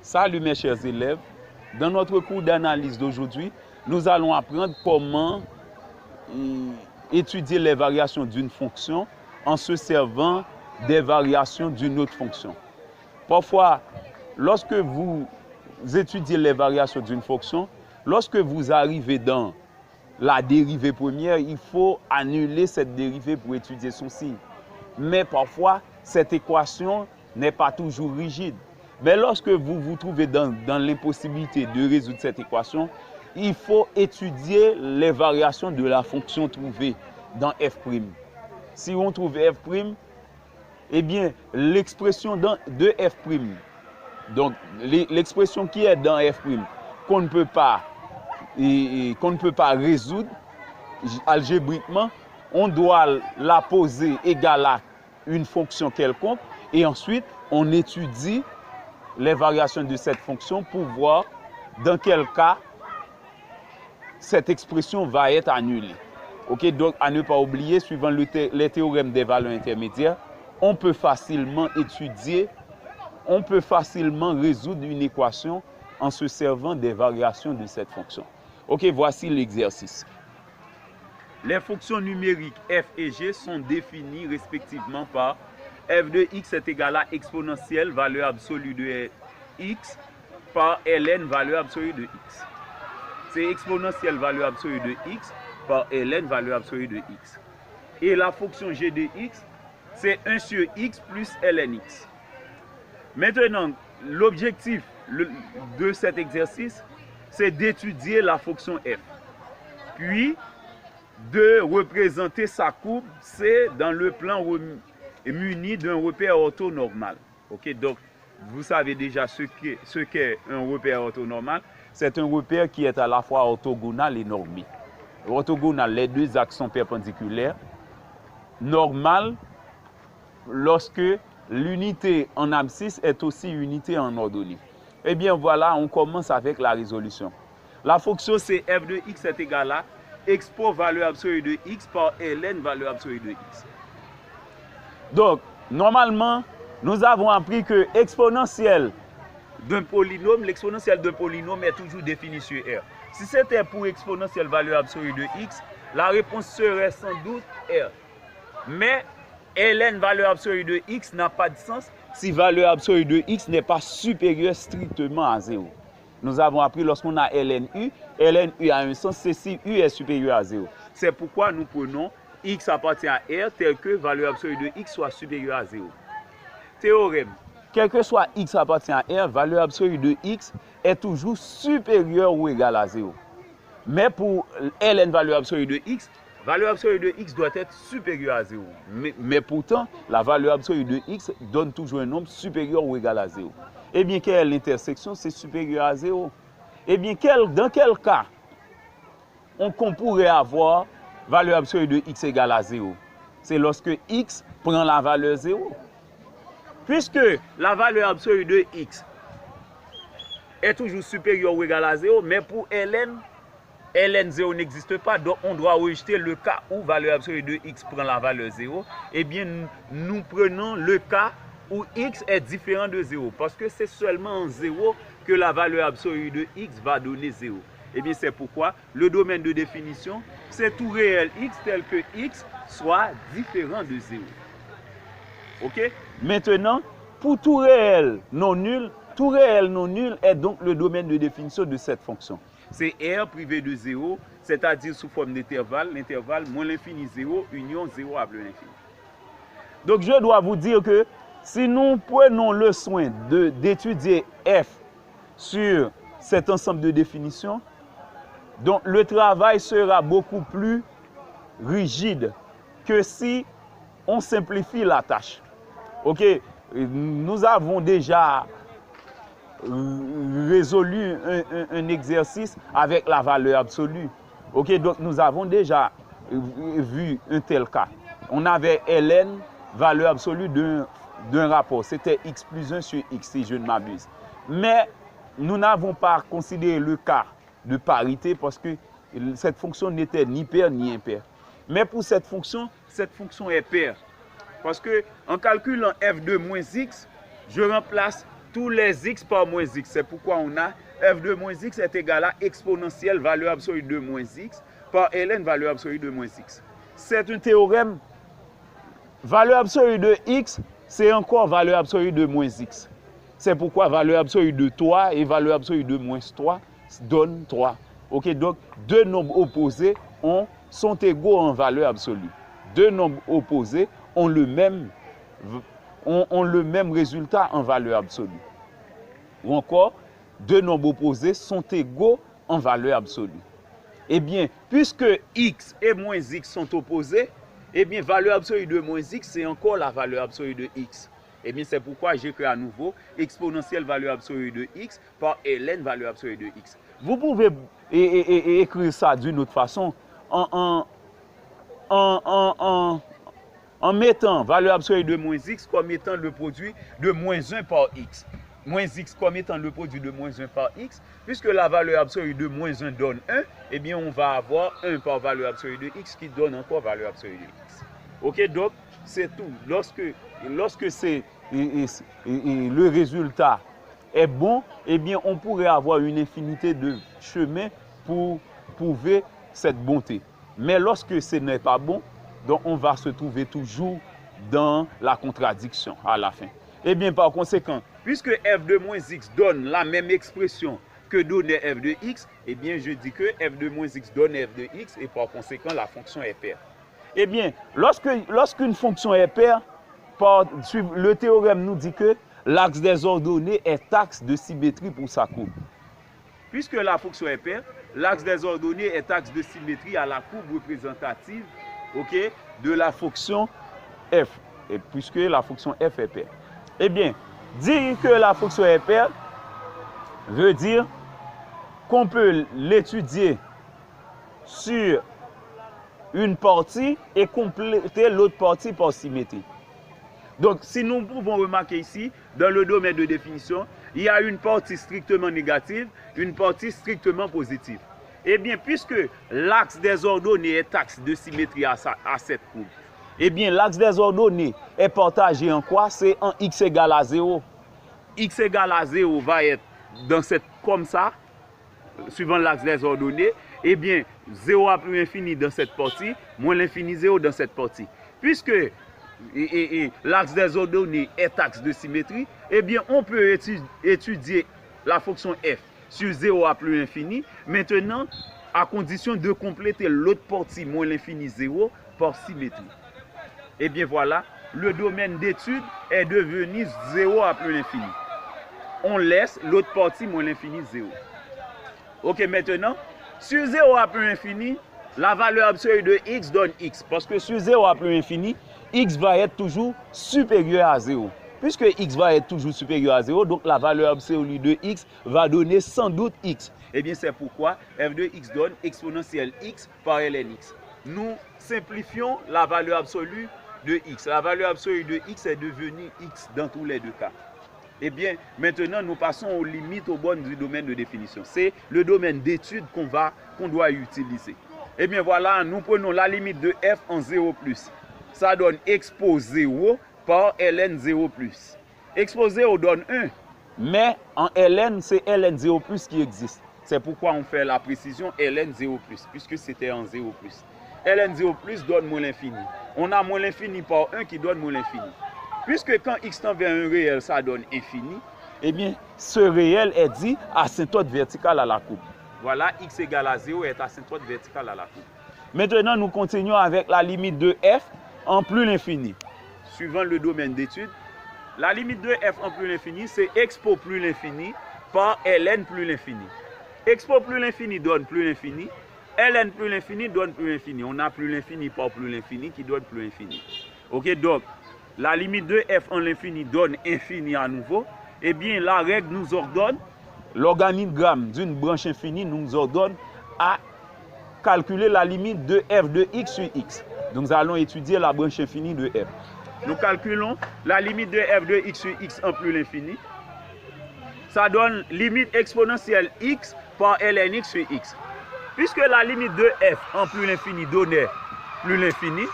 Salut mes chers élèves. Dans notre cours d'analyse d'aujourd'hui, nous allons apprendre comment étudier les variations d'une fonction en se servant des variations d'une autre fonction. Parfois, lorsque vous étudiez les variations d'une fonction, lorsque vous arrivez dans la dérivée première, il faut annuler cette dérivée pour étudier son signe. Mais parfois, cette équation n'est pas toujours rigide. Mais lorsque vous vous trouvez dans l'impossibilité de résoudre cette équation, il faut étudier les variations de la fonction trouvée dans f'. Si on trouve f', eh bien, l'expression de f', donc l'expression qui est dans f', qu'on ne peut pas résoudre algébriquement, on doit la poser égale à une fonction quelconque et ensuite on étudie les variations de cette fonction pour voir dans quel cas cette expression va être annulée. Ok, donc à ne pas oublier, suivant les théorèmes des valeurs intermédiaires, on peut facilement résoudre une équation en se servant des variations de cette fonction. Ok, voici l'exercice. Les fonctions numériques f et g sont définies respectivement par f de x est égal à exponentielle valeur absolue de x par ln valeur absolue de x. C'est exponentielle valeur absolue de x par ln valeur absolue de x. Et la fonction g de x, c'est 1 sur x plus ln x. Maintenant, l'objectif de cet exercice, c'est d'étudier la fonction f. Puis, de représenter sa courbe C dans le plan muni d'un repère orthonormal. Ok, donc vous savez déjà ce qu'est un repère orthonormal. C'est un repère qui est à la fois orthogonal et normé. Orthogonal, les deux axes sont perpendiculaires. Normal, lorsque l'unité en abscisse est aussi unité en ordonnée. Eh bien voilà, on commence avec la résolution. La fonction c'est f de x est égal à expo valeur absolue de x par ln valeur absolue de x. Donc, normalement, nous avons appris que l'exponentielle d'un polynôme est toujours définie sur R. Si c'était pour exponentielle valeur absolue de x, la réponse serait sans doute R. Mais ln valeur absolue de x n'a pas de sens si valeur absolue de x n'est pas supérieure strictement à 0. Nous avons appris lorsqu'on a ln u a un sens, c'est si u est supérieur à 0. C'est pourquoi nous prenons x appartient à R tel que valeur absolue de x soit supérieure à 0. Théorème. Quel que soit x appartient à R, valeur absolue de x est toujours supérieure ou égale à 0. Mais pour ln valeur absolue de x doit être supérieure à 0. Mais pourtant, la valeur absolue de x donne toujours un nombre supérieur ou égal à 0. Eh bien, quelle est l'intersection? C'est supérieur à 0. Eh bien, dans quel cas qu'on pourrait avoir valeur absolue de x égale à 0? C'est lorsque x prend la valeur 0. Puisque la valeur absolue de x est toujours supérieure ou égale à 0, mais pour ln 0 n'existe pas, donc on doit rejeter le cas où valeur absolue de x prend la valeur 0. Eh bien, nous prenons le cas où x est différent de 0, parce que c'est seulement en 0 que la valeur absolue de x va donner 0. Eh bien, c'est pourquoi le domaine de définition, c'est tout réel x tel que x soit différent de 0. Ok? Maintenant, pour tout réel non nul est donc le domaine de définition de cette fonction. C'est R privé de 0, c'est-à-dire sous forme d'intervalle, l'intervalle moins l'infini 0, union 0 à plus l'infini. Donc, je dois vous dire que si nous prenons le soin d'étudier f sur cet ensemble de définitions, donc le travail sera beaucoup plus rigide que si on simplifie la tâche. Ok, nous avons déjà résolu un exercice avec la valeur absolue. Ok, donc nous avons déjà vu un tel cas. On avait ln, valeur absolue d'un rapport. C'était x plus 1 sur x, si je ne m'abuse. Mais nous n'avons pas considéré le cas de parité parce que cette fonction n'était ni paire ni impaire. Mais pour cette fonction est paire. Parce que en calculant f de moins x, je remplace tous les x par moins x. C'est pourquoi on a f de moins x est égal à exponentielle valeur absolue de moins x par ln valeur absolue de moins x. C'est un théorème. Valeur absolue de x, c'est encore valeur absolue de moins x. C'est pourquoi valeur absolue de 3 et valeur absolue de moins 3 donnent 3. Ok, donc deux nombres opposés sont égaux en valeur absolue. Deux nombres opposés ont le même résultat en valeur absolue. Ou encore, deux nombres opposés sont égaux en valeur absolue. Eh bien, puisque x et moins x sont opposés, eh bien, valeur absolue de moins x, c'est encore la valeur absolue de x. Eh bien, c'est pourquoi j'écris à nouveau exponentielle valeur absolue de x par ln valeur absolue de x. Vous pouvez écrire ça d'une autre façon en mettant valeur absolue de moins x comme étant le produit de moins 1 par x. Moins x comme étant le produit de moins 1 par x. Puisque la valeur absolue de moins 1 donne 1, eh bien, on va avoir 1 par valeur absolue de x qui donne encore valeur absolue de x. Ok, donc, c'est tout. Lorsque c'est le résultat est bon, eh bien, on pourrait avoir une infinité de chemins pour prouver cette bonté. Mais lorsque ce n'est pas bon, donc on va se trouver toujours dans la contradiction à la fin. Eh bien, par conséquent, puisque f de moins x donne la même expression que donnait f de x, eh bien, je dis que f de moins x donne f de x et par conséquent, la fonction est paire. Eh bien, lorsqu'une fonction est paire, le théorème nous dit que l'axe des ordonnées est axe de symétrie pour sa courbe. Puisque la fonction est paire, l'axe des ordonnées est axe de symétrie à la courbe représentative, okay, de la fonction f. Et puisque la fonction f est paire. Eh bien, dire que la fonction est paire veut dire qu'on peut l'étudier sur une partie et compléter l'autre partie par symétrie. Donc, si nous pouvons remarquer ici, dans le domaine de définition, il y a une partie strictement négative, une partie strictement positive. Eh bien, puisque l'axe des ordonnées est axe de symétrie à cette courbe, eh bien, l'axe des ordonnées est partagé en quoi? C'est en x égale à 0. X égale à 0 va être dans cette comme ça, suivant l'axe des ordonnées. Eh bien, 0 à plus l'infini dans cette partie, moins l'infini 0 dans cette partie. Puisque l'axe des ordonnées est axe de symétrie, eh bien, on peut étudier la fonction f sur 0 à plus l'infini, maintenant, à condition de compléter l'autre partie, moins l'infini 0, par symétrie. Eh bien, voilà, le domaine d'étude est devenu 0 à plus l'infini. On laisse l'autre partie, moins l'infini 0. Ok, maintenant, sur 0 à plus l'infini, la valeur absolue de x donne x. Parce que sur 0 à plus l'infini, x va être toujours supérieur à 0. Puisque x va être toujours supérieur à 0, donc la valeur absolue de x va donner sans doute x. Eh bien, c'est pourquoi f de x donne exponentielle x par ln x. Nous simplifions la valeur absolue de x. La valeur absolue de x est devenue x dans tous les deux cas. Eh bien, maintenant, nous passons aux limites aux bornes du domaine de définition. C'est le domaine d'étude qu'on doit utiliser. Eh bien, voilà, nous prenons la limite de f en 0+. Ça donne expo 0 par ln 0+. Expo 0 donne 1. Mais en ln, c'est ln 0+ qui existe. C'est pourquoi on fait la précision ln 0+, puisque c'était en 0+. ln 0+ donne moins l'infini. On a moins l'infini par 1 qui donne moins l'infini. Puisque quand x tend vers un réel, ça donne infini, eh bien, ce réel est dit asymptote verticale à la courbe. Voilà, x égale à 0 est asymptote verticale à la courbe. Maintenant, nous continuons avec la limite de f en plus l'infini. Suivant le domaine d'étude, la limite de f en plus l'infini, c'est expo plus l'infini par ln plus l'infini. Expo plus l'infini donne plus l'infini. ln plus l'infini donne plus l'infini. On a plus l'infini par plus l'infini qui donne plus l'infini. Ok, donc, la limite de f en l'infini donne infini à nouveau. Eh bien, la règle nous ordonne, l'organigramme d'une branche infinie nous ordonne à calculer la limite de f de x sur x. Donc, nous allons étudier la branche infinie de f. Nous calculons la limite de f de x sur x en plus l'infini. Ça donne limite exponentielle x par ln x sur x. Puisque la limite de f en plus l'infini donnait plus l'infini,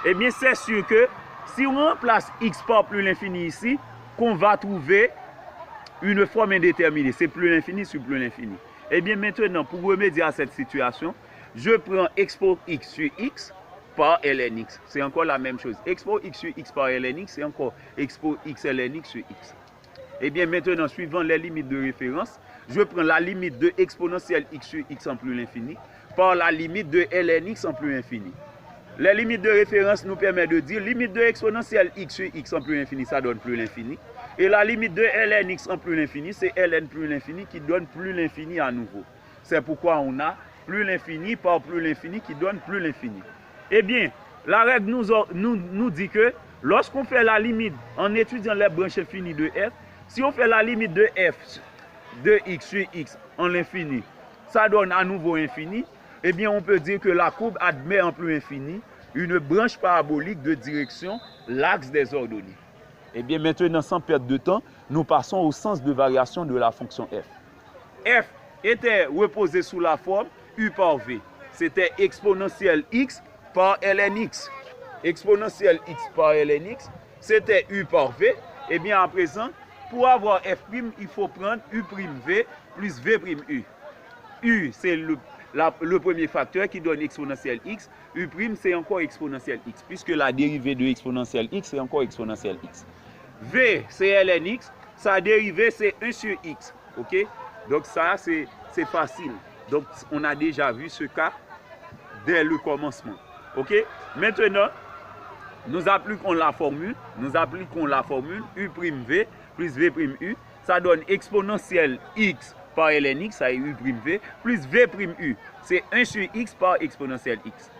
eh bien, c'est sûr que si on remplace x par plus l'infini ici, qu'on va trouver une forme indéterminée, c'est plus l'infini sur plus l'infini. Eh bien maintenant, pour remédier à cette situation, je prends expo x sur x par ln x. C'est encore la même chose. Expo x sur x par ln x, c'est encore expo x ln x sur x. Eh bien maintenant, suivant les limites de référence, je prends la limite de exponentielle x sur x en plus l'infini par la limite de ln x en plus l'infini. Les limites de référence nous permettent de dire limite de exponentielle x sur x en plus l'infini, ça donne plus l'infini. Et la limite de ln x en plus l'infini, c'est ln plus l'infini qui donne plus l'infini à nouveau. C'est pourquoi on a plus l'infini par plus l'infini qui donne plus l'infini. Eh bien, la règle nous dit que lorsqu'on fait la limite en étudiant les branches infinies de f, si on fait la limite de f de x sur x en l'infini, ça donne à nouveau infini. Eh bien, on peut dire que la courbe admet en plus infini une branche parabolique de direction l'axe des ordonnées. Eh bien, maintenant, sans perdre de temps, nous passons au sens de variation de la fonction f. F était reposé sous la forme u par v. C'était exponentielle x par ln x. Exponentielle x par ln x, c'était u par v. Eh bien, à présent, pour avoir f', il faut prendre u' v plus v' u. U, c'est le premier facteur qui donne exponentielle x. U', c'est encore exponentielle x, puisque la dérivée de exponentielle x, c'est encore exponentielle x. V, c'est ln x. Sa dérivée, c'est 1 sur x. OK? Donc ça, c'est facile. Donc, on a déjà vu ce cas dès le commencement. OK? Maintenant, nous appliquons la formule. U''v plus v''u. Ça donne exponentielle x par ln x, ça est u''v, plus v''u. C'est 1 sur x par exponentielle x.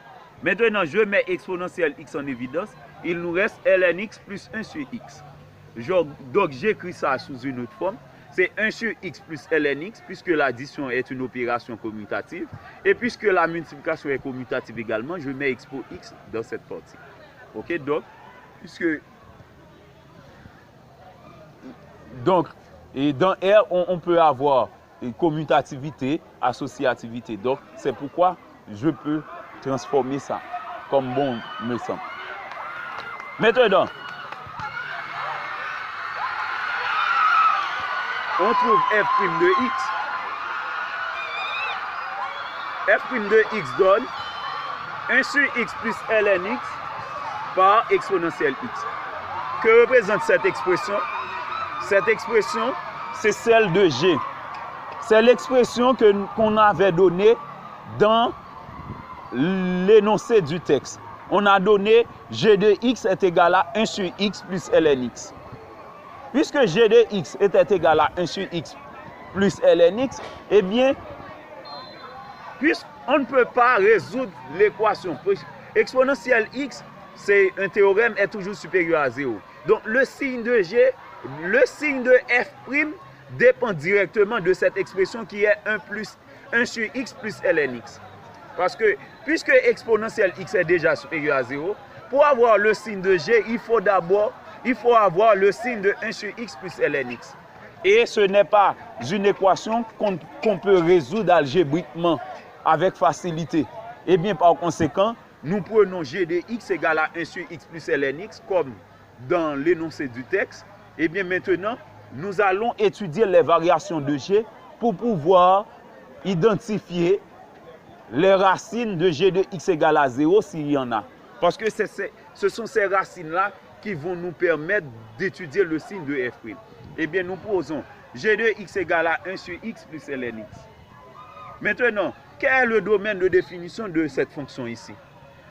Maintenant, je mets exponentielle x en évidence. Il nous reste ln x plus 1 sur x. Donc, j'écris ça sous une autre forme. C'est 1 sur x plus ln x, puisque l'addition est une opération commutative. Et puisque la multiplication est commutative également, je mets expo x dans cette partie. OK? Et dans R, on peut avoir commutativité, associativité. Donc, c'est pourquoi je peux transformer ça comme bon me semble. Maintenant, on trouve f' de x. F' de x donne 1 sur x plus ln x par exponentielle x. Que représente cette expression? Cette expression, c'est celle de g. C'est l'expression qu'on avait donnée dans l'énoncé du texte. On a donné g de x est égal à 1 sur x plus ln x. Puisque g de x était égal à 1 sur x plus ln x, eh bien, puisqu'on ne peut pas résoudre l'équation, exponentielle x, c'est un théorème, est toujours supérieur à 0. Donc, le signe de g, le signe de f' dépend directement de cette expression qui est 1 sur x plus ln x. Parce que, puisque exponentielle x est déjà supérieur à 0, pour avoir le signe de g, il faut avoir le signe de 1 sur x plus ln x. Et ce n'est pas une équation qu'on peut résoudre algébriquement avec facilité. Et bien, par conséquent, nous prenons g de x égale à 1 sur x plus ln x, comme dans l'énoncé du texte. Et bien maintenant, nous allons étudier les variations de g pour pouvoir identifier les racines de g de x égale à 0 s'il y en a. Parce que ce sont ces racines-là qui vont nous permettre d'étudier le signe de f'. Eh bien, nous posons g de x égale à 1 sur x plus ln x. Maintenant, quel est le domaine de définition de cette fonction ici?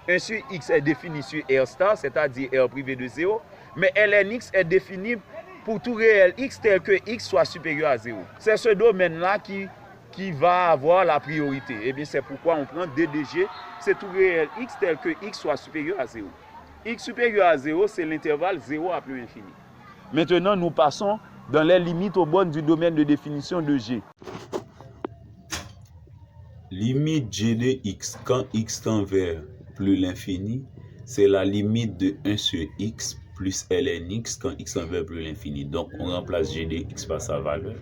1 sur x est défini sur R star, c'est-à-dire R privé de 0, mais ln x est défini pour tout réel x tel que x soit supérieur à 0. C'est ce domaine-là qui va avoir la priorité. Eh bien, c'est pourquoi on prend DDG, c'est tout réel x tel que x soit supérieur à 0. X supérieur à 0, c'est l'intervalle 0 à plus infini. Maintenant, nous passons dans les limites aux bornes du domaine de définition de G. Limite G de x quand x tend vers plus l'infini, c'est la limite de 1 sur x plus ln x quand x tend vers plus l'infini. Donc, on remplace G de x par sa valeur.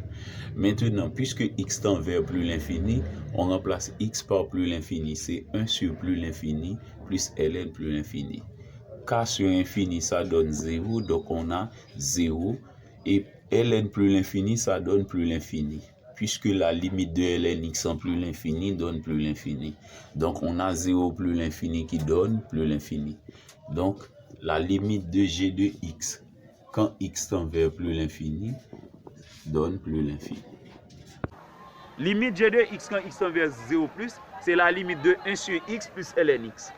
Maintenant, puisque x tend vers plus l'infini, on remplace x par plus l'infini. C'est 1 sur plus l'infini plus ln plus l'infini. K sur infini, ça donne 0. Donc, on a 0. Et ln plus l'infini, ça donne plus l'infini. Puisque la limite de lnx en plus l'infini donne plus l'infini. Donc, on a 0 plus l'infini qui donne plus l'infini. Donc, la limite de g de x, quand x tend vers plus l'infini, donne plus l'infini. Limite g de x quand x tend vers 0 plus, c'est la limite de 1 sur x plus lnx.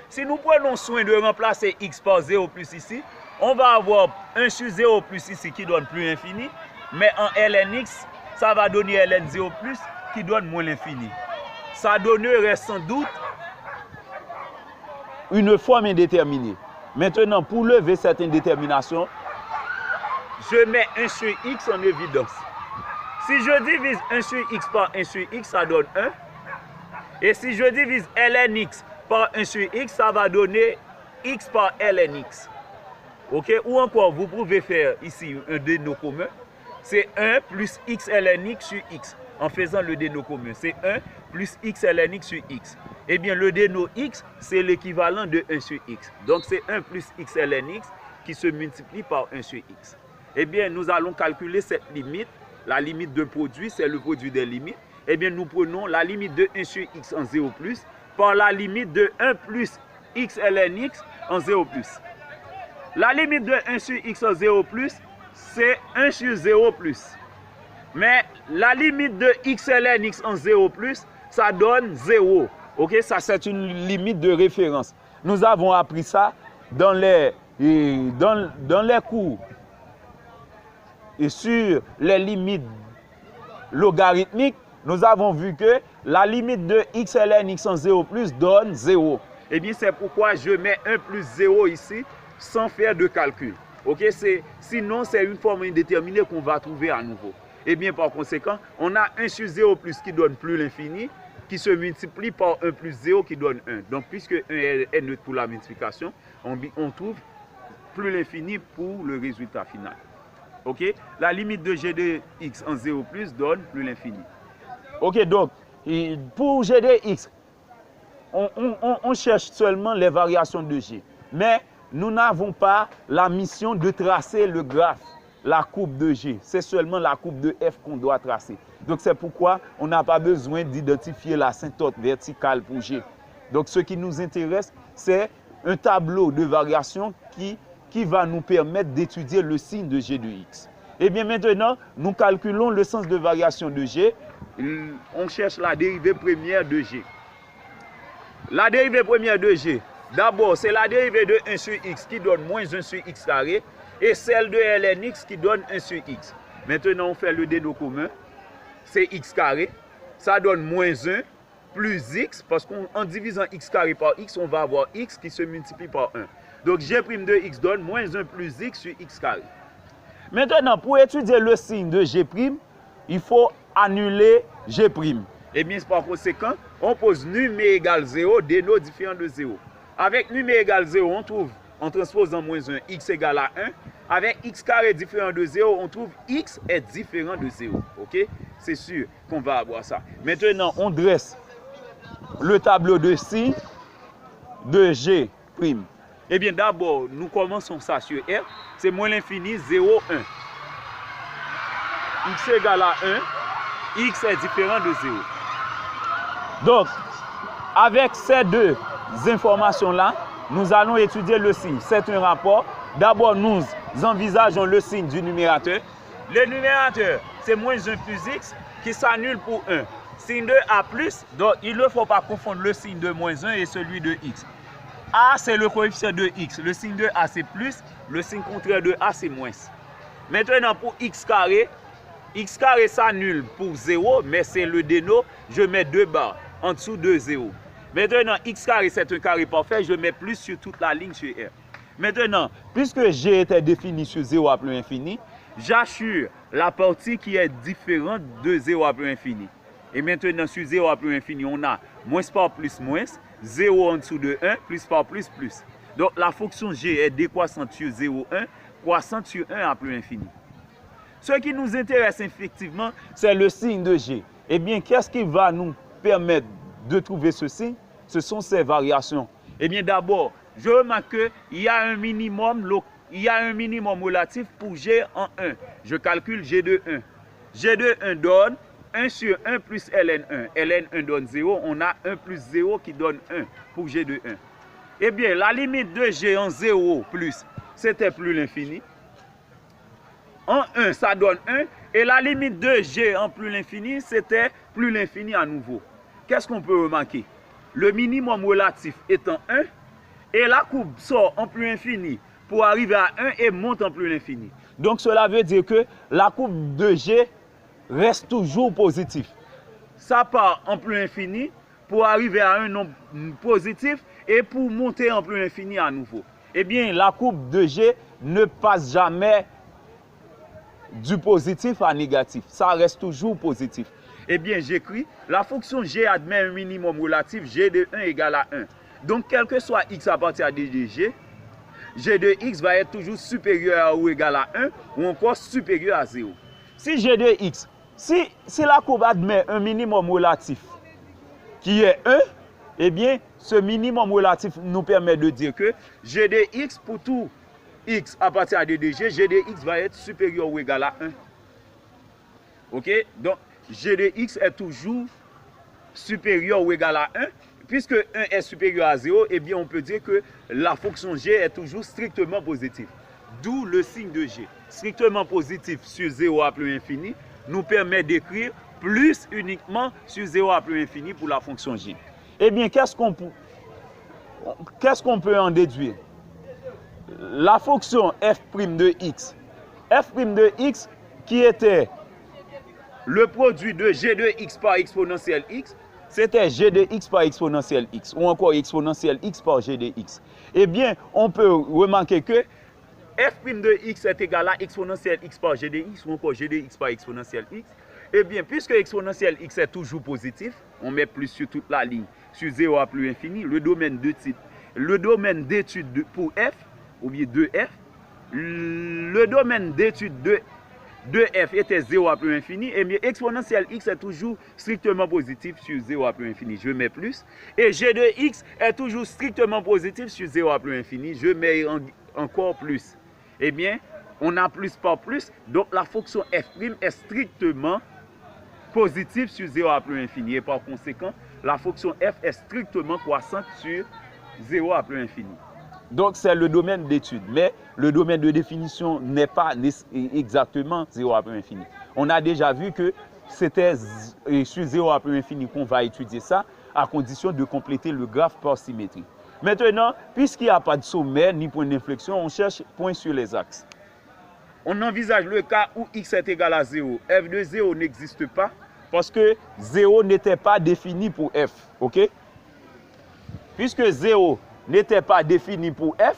Si nous prenons soin de remplacer x par 0 plus ici, on va avoir 1 sur 0 plus ici qui donne plus l'infini, mais en lnx, ça va donner ln 0 plus qui donne moins l'infini. Ça donnerait sans doute une forme indéterminée. Maintenant, pour lever cette indétermination, je mets 1 sur x en évidence. Si je divise 1 sur x par 1 sur x, ça donne 1. Et si je divise lnx par 1 sur x, ça va donner x par lnx. Ok? Ou encore, vous pouvez faire ici un déno commun. C'est 1 plus x lnx sur x. En faisant le déno commun, c'est 1 plus x lnx sur x. Eh bien, le déno x, c'est l'équivalent de 1 sur x. Donc, c'est 1 plus x lnx qui se multiplie par 1 sur x. Eh bien, nous allons calculer cette limite. La limite d'un produit, c'est le produit des limites. Eh bien, nous prenons la limite de 1 sur x en 0 plus par la limite de 1 plus x lnx en 0 plus. La limite de 1 sur x en 0 plus, c'est 1 sur 0 plus. Mais la limite de x lnx en 0 plus, ça donne 0. Ok, ça c'est une limite de référence. Nous avons appris ça dans les cours et sur les limites logarithmiques. Nous avons vu que la limite de x lnx en 0 plus donne 0. Eh bien, c'est pourquoi je mets 1 plus 0 ici sans faire de calcul. Ok, sinon, c'est une forme indéterminée qu'on va trouver à nouveau. Eh bien, par conséquent, on a 1 sur 0 plus qui donne plus l'infini, qui se multiplie par 1 plus 0 qui donne 1. Donc, puisque 1 est neutre pour la multiplication, on trouve plus l'infini pour le résultat final. Ok, la limite de g de x en 0 plus donne plus l'infini. Ok, donc, pour g de x, on cherche seulement les variations de g. Mais nous n'avons pas la mission de tracer le graphe, la courbe de g. C'est seulement la courbe de f qu'on doit tracer. Donc, c'est pourquoi on n'a pas besoin d'identifier l'asymptote verticale pour g. Donc, ce qui nous intéresse, c'est un tableau de variation qui va nous permettre d'étudier le signe de g de x. Et bien maintenant, nous calculons le sens de variation de g. On cherche la dérivée première de g. La dérivée première de g, d'abord, c'est la dérivée de 1 sur x qui donne moins 1 sur x carré et celle de lnx qui donne 1 sur x. Maintenant, on fait le déno commun. C'est x carré. Ça donne moins 1 plus x, parce qu'en divisant x carré par x, on va avoir x qui se multiplie par 1. Donc, g' de x donne moins 1 plus x sur x carré. Maintenant, pour étudier le signe de g', il faut annuler g'. Et bien, par conséquent, on pose num égale 0, déno différent de 0. Avec num égale 0, on trouve, en transposant moins 1, x égale à 1. Avec x carré différent de 0, on trouve x est différent de 0. Ok? C'est sûr qu'on va avoir ça. Maintenant, on dresse le tableau de signes de g'. Eh bien, d'abord, nous commençons ça sur R. C'est moins l'infini, 0, 1. X égale à 1. X est différent de 0. Donc, avec ces deux informations-là, nous allons étudier le signe. C'est un rapport. D'abord, nous envisageons le signe du numérateur. Le numérateur, c'est moins 1 plus x qui s'annule pour 1. Signe de A+, donc il ne faut pas confondre le signe de moins 1 et celui de x. A, c'est le coefficient de x. Le signe de A, c'est plus. Le signe contraire de A, c'est moins. Maintenant, pour x carré s'annule pour 0, mais c'est le déno. Je mets 2 barres en dessous de 0. Maintenant, x carré, c'est un carré parfait. Je mets plus sur toute la ligne sur R. Maintenant, puisque g était défini sur 0 à plus infini, j'assure la partie qui est différente de 0 à plus infini. Et maintenant, sur 0 à plus infini, on a moins par plus moins, 0 en dessous de 1, plus par plus plus. Donc, la fonction g est décroissante sur 0, 1, croissante sur 1 à plus infini. Ce qui nous intéresse effectivement, c'est le signe de g. Eh bien, qu'est-ce qui va nous permettre de trouver ce signe? Ce sont ces variations. Eh bien, d'abord, je remarque qu'il y a un minimum il y a un minimum relatif pour G en 1. Je calcule G de 1. G de 1 donne 1 sur 1 plus ln1. ln1 donne 0. On a 1 plus 0 qui donne 1 pour G de 1. Eh bien, la limite de G en 0 plus, c'était plus l'infini. En 1, ça donne 1. Et la limite de G en plus l'infini, c'était plus l'infini à nouveau. Qu'est-ce qu'on peut remarquer? Le minimum relatif étant 1, et la courbe sort en plus infini pour arriver à 1 et monte en plus l'infini. Donc cela veut dire que la courbe de G reste toujours positive. Ça part en plus infini pour arriver à un nombre positif et pour monter en plus infini à nouveau. Eh bien, la courbe de G ne passe jamais du positif à négatif. Ça reste toujours positif. Eh bien, j'écris, la fonction G admet un minimum relatif G de 1 égale à 1. Donc, quel que soit x à partir de G, G de x va être toujours supérieur ou égal à 1 ou encore supérieur à 0. Si G de x, si la courbe admet un minimum relatif qui est 1, eh bien, ce minimum relatif nous permet de dire que G de x pour tout x à partir de G, G de x va être supérieur ou égal à 1. Ok? Donc, G de x est toujours supérieur ou égal à 1. Puisque 1 est supérieur à 0, eh bien, on peut dire que la fonction G est toujours strictement positive. D'où le signe de G. Strictement positif sur 0 à plus infini nous permet d'écrire plus uniquement sur 0 à plus infini pour la fonction G. Eh bien, qu'est-ce qu'on peut en déduire? La fonction f' de x. F' de x qui était le produit de G de x par exponentielle x, c'était G de x par exponentielle x, ou encore exponentielle x par G de x. Eh bien, on peut remarquer que f' de x est égal à exponentielle x par G de x, ou encore G de x par exponentielle x. Eh bien, puisque exponentielle x est toujours positif, on met plus sur toute la ligne, sur 0 à plus infini, le domaine d'étude pour f, ou bien de f, le domaine d'étude de f était 0 à plus infini, et bien exponentielle x est toujours strictement positif sur 0 à plus infini, je mets plus. Et G de x est toujours strictement positif sur 0 à plus infini, je mets encore plus. Eh bien, on a plus par plus, donc la fonction f' est strictement positive sur 0 à plus infini. Et par conséquent, la fonction f est strictement croissante sur 0 à plus infini. Donc, c'est le domaine d'étude. Mais le domaine de définition n'est pas exactement 0 à plus infini. On a déjà vu que c'était sur 0 à plus infini qu'on va étudier ça, à condition de compléter le graphe par symétrie. Maintenant, puisqu'il n'y a pas de sommet ni point d'inflexion, on cherche point sur les axes. On envisage le cas où x est égal à 0. F de 0 n'existe pas parce que 0 n'était pas défini pour f. Ok? Puisque 0 n'était pas défini pour f,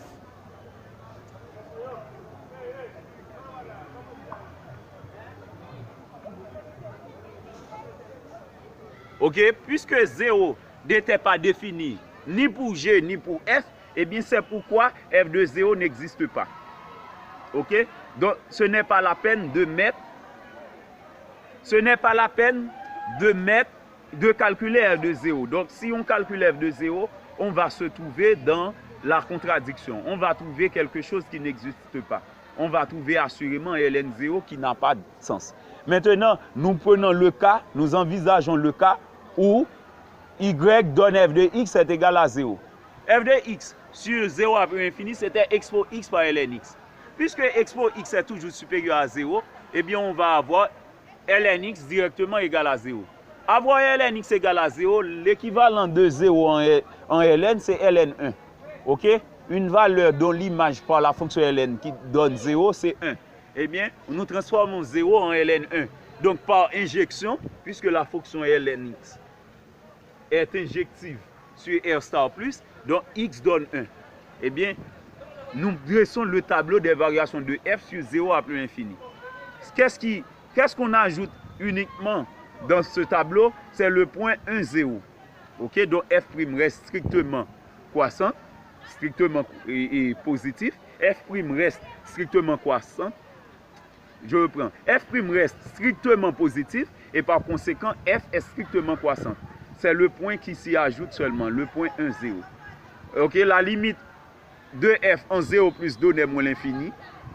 ok, puisque 0 n'était pas défini ni pour g ni pour f, eh bien c'est pourquoi f de 0 n'existe pas. Ok, donc ce n'est pas la peine de mettre, de calculer f de 0. Donc si on calcule f de 0, on va se trouver dans la contradiction. On va trouver quelque chose qui n'existe pas. On va trouver assurément ln0 qui n'a pas de sens. Maintenant, nous prenons le cas, nous envisageons le cas où y donne f de x est égal à 0. F de x sur 0 à plus infini, c'était expo x par lnx. Puisque expo x est toujours supérieur à 0, eh bien on va avoir lnx directement égal à 0. Avoir lnx égal à 0, l'équivalent de 0 en ln, c'est ln1. Ok? Une valeur dont l'image par la fonction ln qui donne 0, c'est 1. Eh bien, nous transformons 0 en ln1. Donc, par injection, puisque la fonction lnx est injective sur r star plus, donc x donne 1. Eh bien, nous dressons le tableau des variations de f sur 0 à plus infini. Qu'est-ce qu'on ajoute uniquement dans ce tableau? C'est le point 1, 0. Ok, donc f' reste strictement croissant, strictement positif. F' reste strictement croissant. Je reprends. F' reste strictement positif et par conséquent, f est strictement croissant. C'est le point qui s'y ajoute seulement, le point 1, 0. Ok, la limite de f en 0 plus donnait moins l'infini.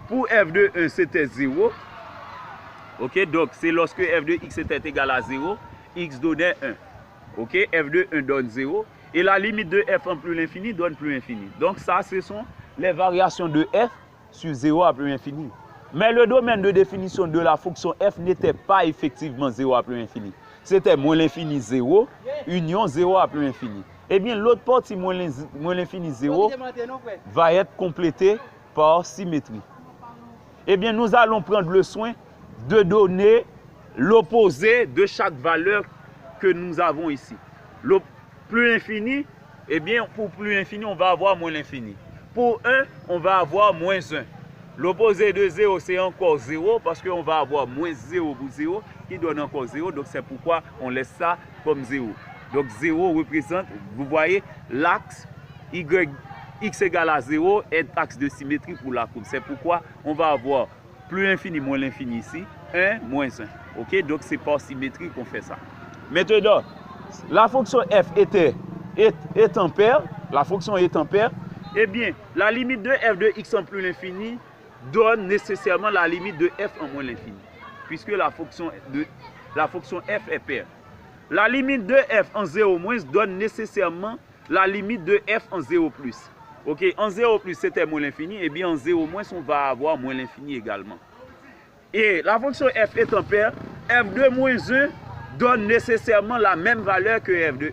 Pour f de 1, c'était 0. Ok, donc c'est lorsque f de x était égal à 0, x donnait 1. Ok, f de 1 donne 0. Et la limite de f en plus l'infini donne plus l'infini. Donc ça, ce sont les variations de f sur 0 à plus l'infini. Mais le domaine de définition de la fonction f n'était pas effectivement 0 à plus l'infini. C'était moins l'infini 0, union 0 à plus l'infini. Eh bien, l'autre partie, moins l'infini 0, va être complétée par symétrie. Eh bien, nous allons prendre le soin de donner l'opposé de chaque valeur que nous avons ici. Le plus l'infini, eh bien, pour plus l'infini, on va avoir moins l'infini. Pour 1, on va avoir moins 1. L'opposé de 0, c'est encore 0, parce qu'on va avoir moins 0 pour 0, qui donne encore 0. Donc, c'est pourquoi on laisse ça comme 0. Donc, 0 représente, vous voyez, l'axe x égale à 0 est axe de symétrie pour la courbe. C'est pourquoi on va avoir plus l'infini moins l'infini ici, 1 moins 1. Ok, donc c'est par symétrie qu'on fait ça. Maintenant, la fonction f est ampère, la fonction est ampère, eh bien, la limite de f de x en plus l'infini donne nécessairement la limite de f en moins l'infini, puisque la fonction f est paire. La limite de f en 0 moins donne nécessairement la limite de f en 0 plus. Ok, en 0 plus c'était moins l'infini, et bien en 0 moins on va avoir moins l'infini également. Et la fonction f est ampère, f de moins 1 donne nécessairement la même valeur que f de 1.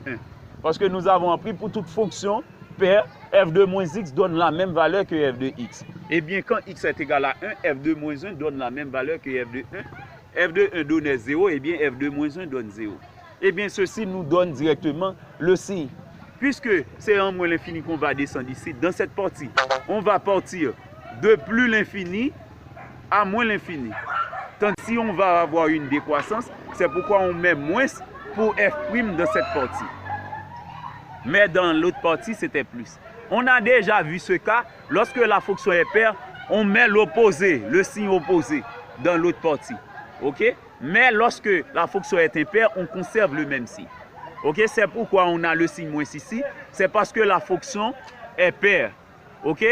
Parce que nous avons appris pour toute fonction paire, f de moins x donne la même valeur que f de x. Et bien quand x est égal à 1, f de moins 1 donne la même valeur que f de 1. f de 1 donne 0, et bien f de moins 1 donne 0. Et bien ceci nous donne directement le signe. Puisque c'est en moins l'infini qu'on va descendre ici, dans cette partie, on va partir de plus l'infini à moins l'infini. Tant que si on va avoir une décroissance, c'est pourquoi on met moins pour f' dans cette partie. Mais dans l'autre partie, c'était plus. On a déjà vu ce cas, lorsque la fonction est paire, on met l'opposé, le signe opposé, dans l'autre partie. Ok? Mais lorsque la fonction est impaire, on conserve le même signe. Ok? C'est pourquoi on a le signe moins ici. C'est parce que la fonction est paire. Ok?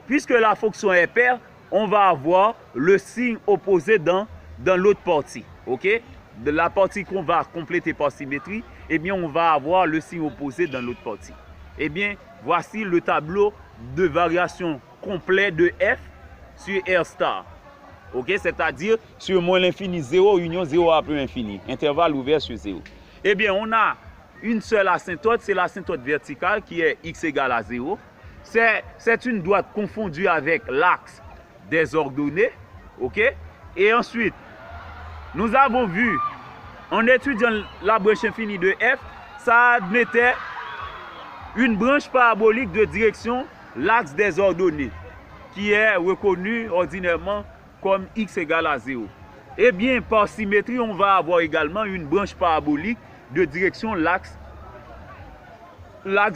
Puisque la fonction est paire, on va avoir le signe opposé dans l'autre partie. Ok? De la partie qu'on va compléter par symétrie, eh bien, on va avoir le signe opposé dans l'autre partie. Eh bien, voici le tableau de variation complet de f sur R star. Ok? C'est-à-dire sur moins l'infini 0, union 0 à plus l'infini. Intervalle ouvert sur 0. Eh bien, on a une seule asymptote, c'est l'asymptote verticale qui est x égale à 0. C'est une droite confondue avec l'axe des ordonnées. Ok? Et ensuite, nous avons vu, en étudiant la branche infinie de f, ça admettait une branche parabolique de direction l'axe des ordonnées, qui est reconnu ordinairement comme x égale à 0. Eh bien, par symétrie, on va avoir également une branche parabolique de direction l'axe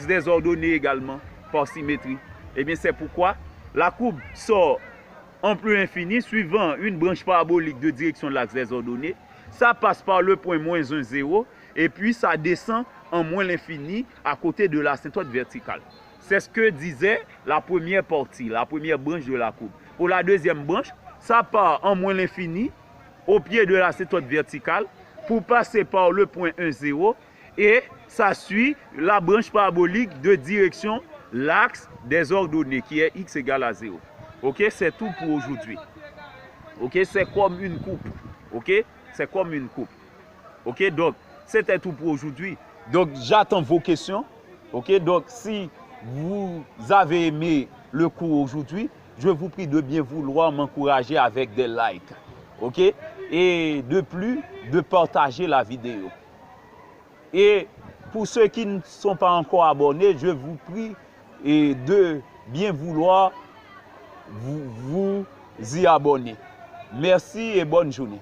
des ordonnées également, par symétrie. Eh bien, c'est pourquoi la courbe sort en plus infini suivant une branche parabolique de direction de l'axe des ordonnées. Ça passe par le point moins 1, 0, et puis ça descend en moins l'infini à côté de l'asymptote verticale. C'est ce que disait la première partie, la première branche de la courbe. Pour la deuxième branche, ça part en moins l'infini au pied de l'asymptote verticale pour passer par le point 1, 0, et ça suit la branche parabolique de direction l'axe des ordonnées qui est x égale à 0. Ok, c'est tout pour aujourd'hui. Ok, c'est comme une coupe. Ok, c'est comme une coupe. Ok, donc c'était tout pour aujourd'hui. Donc j'attends vos questions. Ok, donc si vous avez aimé le cours aujourd'hui, je vous prie de bien vouloir m'encourager avec des likes. Ok, et de plus, de partager la vidéo. Et pour ceux qui ne sont pas encore abonnés, je vous prie de bien vouloir vous y abonner. Merci et bonne journée.